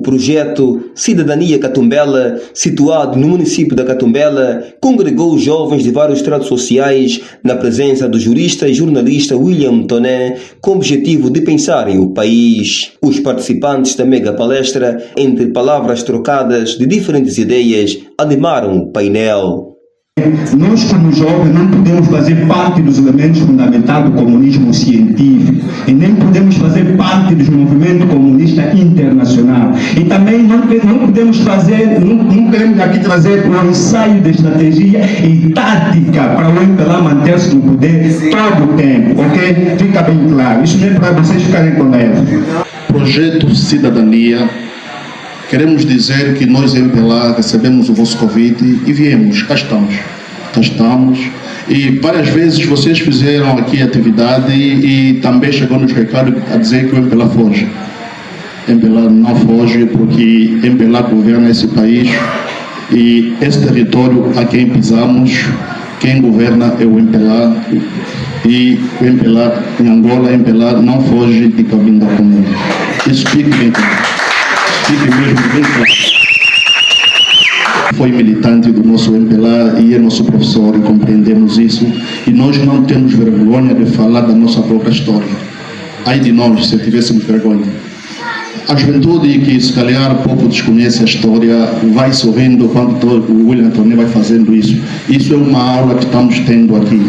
projeto Cidadania Catumbela, situado no município da Catumbela, congregou jovens de vários estratos sociais na presença do jurista e jornalista William Toné, com o objetivo de pensarem o país. Os participantes da mega palestra, entre palavras trocadas de diferentes ideias, animaram o painel. Nós, como jovens, não podemos fazer parte dos elementos fundamentais do comunismo científico e nem podemos fazer parte dos movimentos comunistas internacional. E também não podemos fazer, não queremos aqui trazer um ensaio de estratégia e tática para o MPLA manter-se no poder todo o tempo, ok? Fica bem claro. Isso não é para vocês ficarem com raiva. Projeto Cidadania. Queremos dizer que nós, MPLA, recebemos o vosso convite e viemos, cá estamos. E várias vezes vocês fizeram aqui atividade e também chegou nos recados a dizer que o MPLA foge. MPLA não foge porque MPLA governa esse país e esse território a quem pisamos, quem governa é o MPLA. E o MPLA em Angola, MPLA não foge de Cabinda Comum. Isso fique bem claro. Fique mesmo bem claro. Foi militante do nosso MPLA e é nosso professor e compreendemos isso. E nós não temos vergonha de falar da nossa própria história. Ai de nós se tivéssemos vergonha. A juventude que se calhar pouco desconhece a história vai sorrindo quando o William Toné vai fazendo isso. Isso é uma aula que estamos tendo aqui.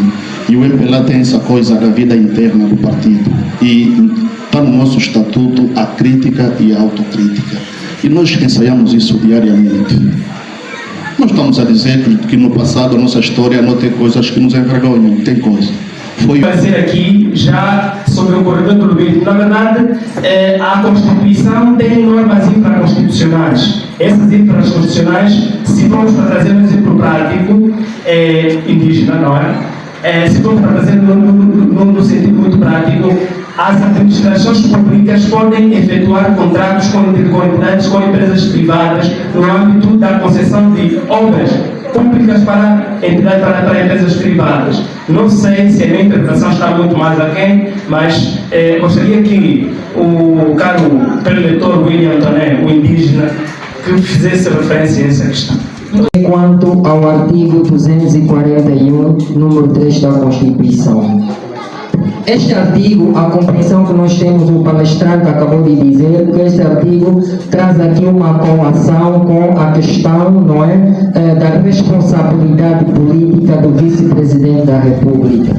E o MPLA tem essa coisa da vida interna do partido. E está no nosso estatuto a crítica e a autocrítica. E nós ensaiamos isso diariamente. Não estamos a dizer que no passado a nossa história não tem coisas que nos envergonham, tem coisa. Vai ser aqui já sobre o corredor do Lubito. Na verdade, a Constituição tem normas infraconstitucionais. Essas infraconstitucionais, se formos para trazer um exemplo prático, indígena, não é? Se formos para trazer no sentido muito prático, as administrações públicas podem efetuar contratos com entidades, com empresas privadas no âmbito da concessão de obras públicas para entidades, para empresas privadas. Não sei se a minha interpretação está muito mais aquém, mas gostaria que o caro preletor William Toné, o indígena, que fizesse referência a essa questão. Quanto ao artigo 241, número 3 da Constituição. Este artigo, a compreensão que nós temos, o palestrante acabou de dizer, que este artigo traz aqui uma coação com a questão, não é, da responsabilidade política do vice-presidente da República.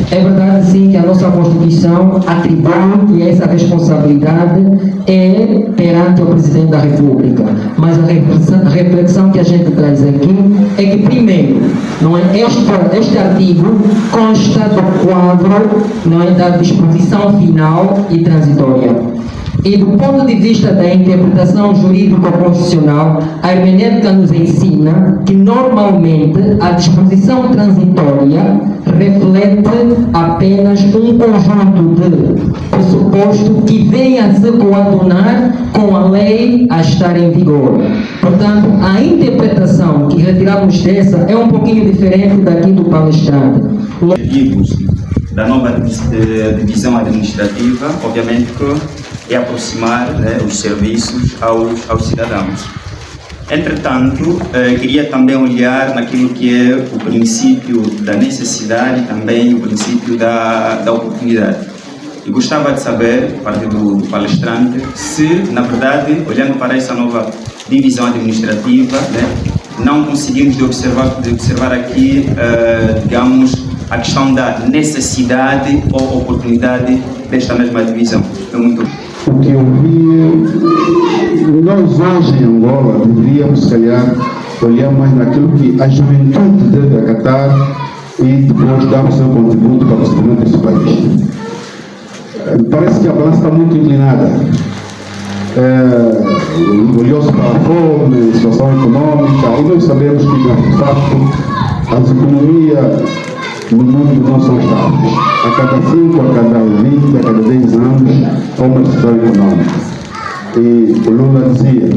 É verdade, sim, que a nossa Constituição atribui que essa responsabilidade é perante o Presidente da República. Mas a reflexão que a gente traz aqui é que, primeiro, não é, este artigo consta do quadro, não é, da disposição final e transitória. E do ponto de vista da interpretação jurídico-constitucional, a hermenêutica nos ensina que normalmente a disposição transitória reflete apenas um conjunto de pressuposto que vem a se coadunar com a lei a estar em vigor. Portanto, a interpretação que retiramos dessa é um pouquinho diferente daqui do palestrante. Objetivos da nova divisão administrativa, obviamente que é aproximar, né, os serviços aos cidadãos. Entretanto, queria também olhar naquilo que é o princípio da necessidade e também o princípio da oportunidade. E gostava de saber, a partir do palestrante, se, na verdade, olhando para essa nova divisão administrativa, né, não conseguimos de observar aqui, digamos, a questão da necessidade ou oportunidade desta mesma divisão. É muito... O que eu vi, nós hoje em Angola deveríamos, se calhar, olhar mais naquilo que a juventude deve acatar e depois dar o seu contributo para o desenvolvimento desse país. Parece que a balança está muito inclinada. Olhou-se para a fome, a situação econômica, e nós sabemos que, de facto, as economias no mundo não são estáveis. A cada 5, a cada 20, a cada 10 anos, há uma situação econômica. E o Lula dizia,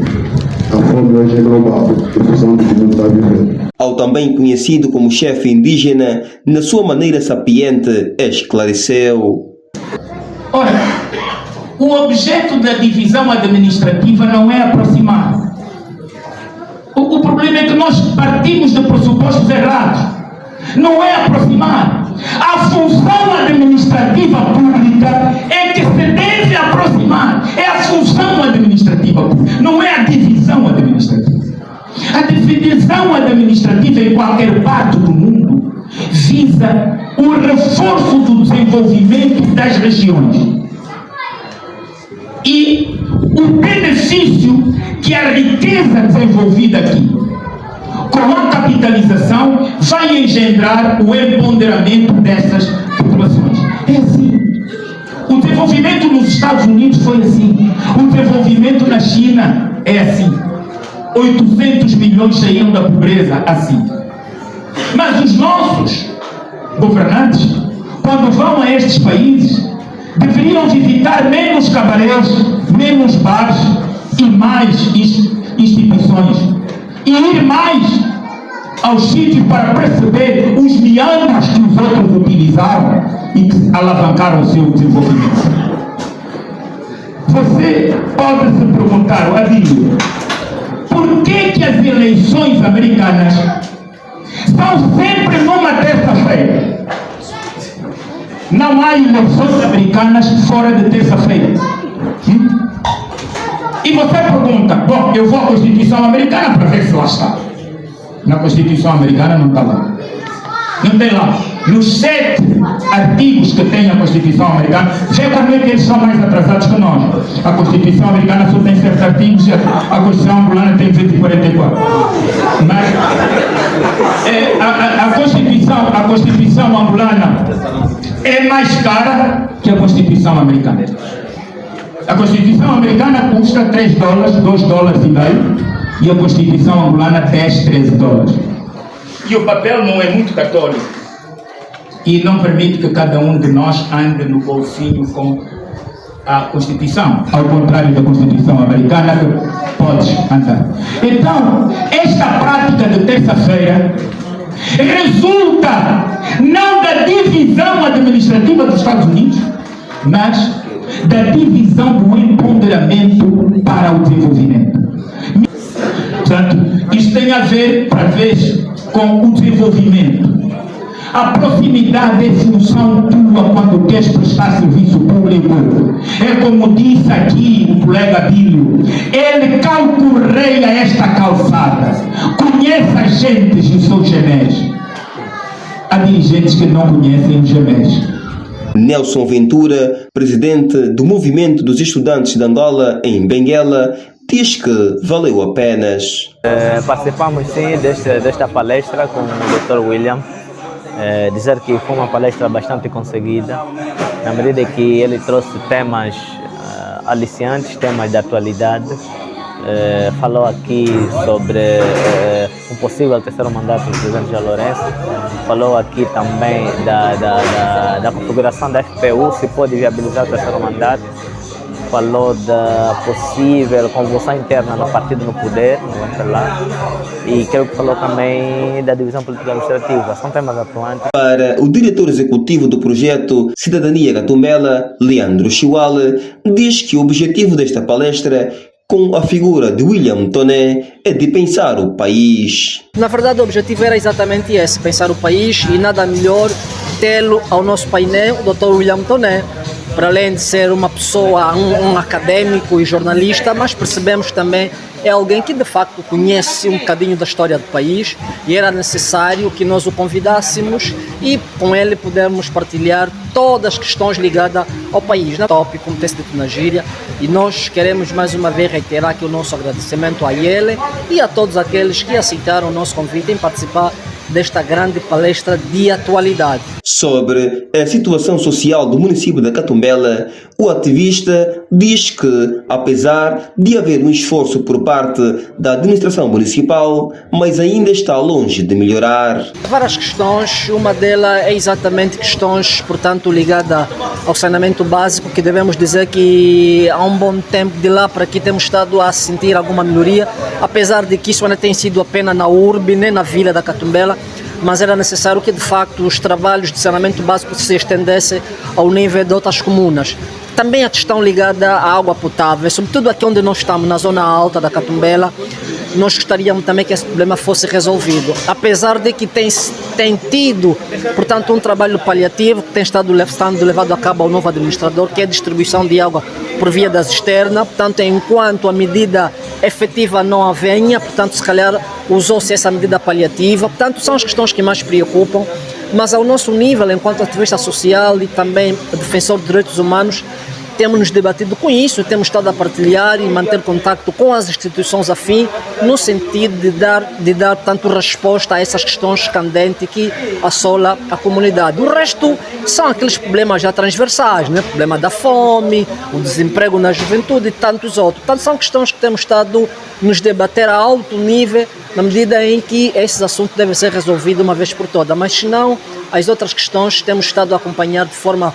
a fome hoje é global, em função do que o mundo está a viver. Ao também conhecido como chefe indígena, na sua maneira sapiente, esclareceu. Ora, O objeto da divisão administrativa não é aproximar. O problema é que nós partimos de pressupostos errados. Não é aproximar. A função administrativa pública é que se deve aproximar. É a função administrativa pública, não é a divisão administrativa. A divisão administrativa em qualquer parte do mundo visa o reforço do desenvolvimento das regiões e o benefício que a riqueza desenvolvida aqui, com a capitalização, vai engendrar o empoderamento dessas populações. É assim. O desenvolvimento nos Estados Unidos foi assim. O desenvolvimento na China é assim. 800 milhões saíram da pobreza assim. Mas os nossos governantes, quando vão a estes países, deveriam visitar menos cabarés, menos bares e mais instituições. E ir mais aos sítios para perceber os meandros que os outros utilizaram e que alavancaram o seu desenvolvimento. Você pode se perguntar, Adílio, por que as eleições americanas são sempre numa terça-feira? Não há eleições americanas fora de terça-feira. E você pergunta, bom, eu vou à Constituição Americana para ver se lá está. Na Constituição Americana não está lá. Não tem lá. Nos 7 artigos que tem a Constituição Americana, vê como é que eles são mais atrasados que nós. A Constituição Americana só tem 7 artigos, a Constituição Angolana tem 244. Mas a Constituição Angolana é mais cara que a Constituição Americana. A Constituição Americana custa $3, $2,50, e a Constituição Angolana 10, 13 dólares. E o papel não é muito católico e não permite que cada um de nós ande no bolsinho com a Constituição, ao contrário da Constituição Americana, que podes andar. Então, esta prática de terça-feira resulta não da divisão administrativa dos Estados Unidos, mas da divisão do empoderamento para o desenvolvimento. Portanto, isto tem a ver, para vez, com o desenvolvimento. A proximidade é função tua quando queres prestar serviço público. É como disse aqui o colega Bílio, ele calcorreia esta calçada, conhece as gentes e os seus gemés. Há dirigentes que não conhecem os gemés. Nelson Ventura, presidente do Movimento dos Estudantes de Angola em Benguela, diz que valeu a pena. Participamos sim desta palestra com o Dr. William. Dizer que foi uma palestra bastante conseguida, na medida que ele trouxe temas aliciantes, temas de atualidade. Falou aqui sobre um possível terceiro mandato do presidente João Lourenço. Falou aqui também da configuração da FPU, se pode viabilizar o terceiro mandato. Falou da possível convulsão interna no partido no poder, no MPLA, e creio que falou também da divisão política administrativa. São temas atuantes. Para o diretor executivo do projeto Cidadania Gatumbela, Leandro Chiwale, diz que o objetivo desta palestra com a figura de William Toné é de pensar o país. Na verdade, o objetivo era exatamente esse, pensar o país, e nada melhor tê-lo ao nosso painel, o Dr. William Toné, para além de ser uma pessoa, um académico e jornalista, mas percebemos também é alguém que de facto conhece um bocadinho da história do país, e era necessário que nós o convidássemos e com ele pudermos partilhar todas as questões ligadas ao país, na tópico, como tem-se dito na gíria, e nós queremos mais uma vez reiterar aqui o nosso agradecimento a ele e a todos aqueles que aceitaram o nosso convite em participar desta grande palestra de atualidade. Sobre a situação social do município de Catumbela, o ativista diz que, apesar de haver um esforço por parte da administração municipal, mas ainda está longe de melhorar. Várias questões, uma delas é exatamente questões, portanto, ligadas ao saneamento básico, que devemos dizer que há um bom tempo de lá para aqui temos estado a sentir alguma melhoria, apesar de que isso ainda tem sido apenas na urbe, nem na vila da Catumbela, mas era necessário que de facto os trabalhos de saneamento básico se estendessem ao nível de outras comunas. Também a questão ligada à água potável, sobretudo aqui onde nós estamos, na zona alta da Catumbela, nós gostaríamos também que esse problema fosse resolvido. Apesar de que tem tido, portanto, um trabalho paliativo que tem estado levado a cabo ao novo administrador, que é a distribuição de água por via das externas. Portanto, enquanto a medida efetiva não venha, portanto, se calhar usou-se essa medida paliativa. Portanto, são as questões que mais preocupam. Mas ao nosso nível, enquanto ativista social e também defensor de direitos humanos, temos nos debatido com isso, temos estado a partilhar e manter contato com as instituições afins, no sentido de dar tanto resposta a essas questões candentes que assolam a comunidade. O resto são aqueles problemas já transversais, né? O problema da fome, o desemprego na juventude e tantos outros. Portanto, são questões que temos estado nos debater a alto nível, na medida em que esses assuntos devem ser resolvidos uma vez por todas. Mas, se não, as outras questões temos estado a acompanhar de forma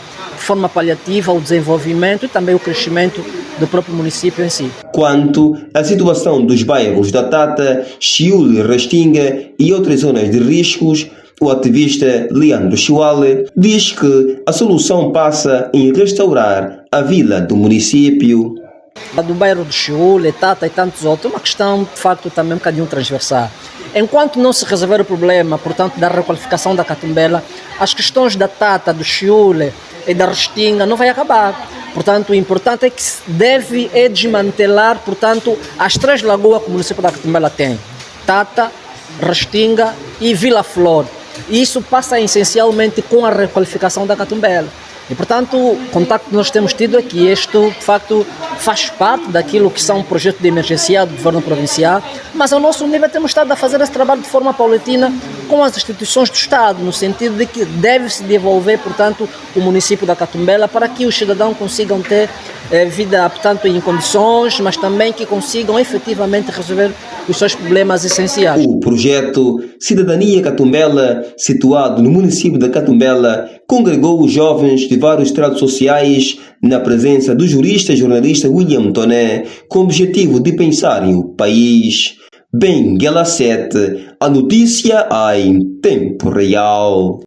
paliativa o desenvolvimento e também o crescimento do próprio município em si. Quanto à situação dos bairros da Tata, Chiule, Restinga e outras zonas de riscos, o ativista Leandro Chiuale diz que a solução passa em restaurar a vila do município. Do bairro do Chiule, Tata e tantos outros, é uma questão de facto também um bocadinho transversal. Enquanto não se resolver o problema, portanto, da requalificação da Catumbela, as questões da Tata, do Chiule e da Restinga não vai acabar. Portanto, o importante é que se deve desmantelar, portanto, as 3 lagoas que o município da Catumbela tem: Tata, Restinga e Vila Flor. E isso passa essencialmente com a requalificação da Catumbela. E, portanto, o contato que nós temos tido é que isto, de facto, faz parte daquilo que são projetos de emergência do governo provincial, mas ao nosso nível temos estado a fazer esse trabalho de forma paulatina com as instituições do Estado, no sentido de que deve-se devolver, portanto, o município da Catumbela para que os cidadãos consigam ter vida, portanto, em condições, mas também que consigam efetivamente resolver os seus problemas essenciais. O projeto Cidadania Catumbela, situado no município da Catumbela, congregou os jovens de vários estratos sociais na presença do jurista e jornalista William Toné, com o objetivo de pensar em o país. Benguela 7, a notícia em tempo real.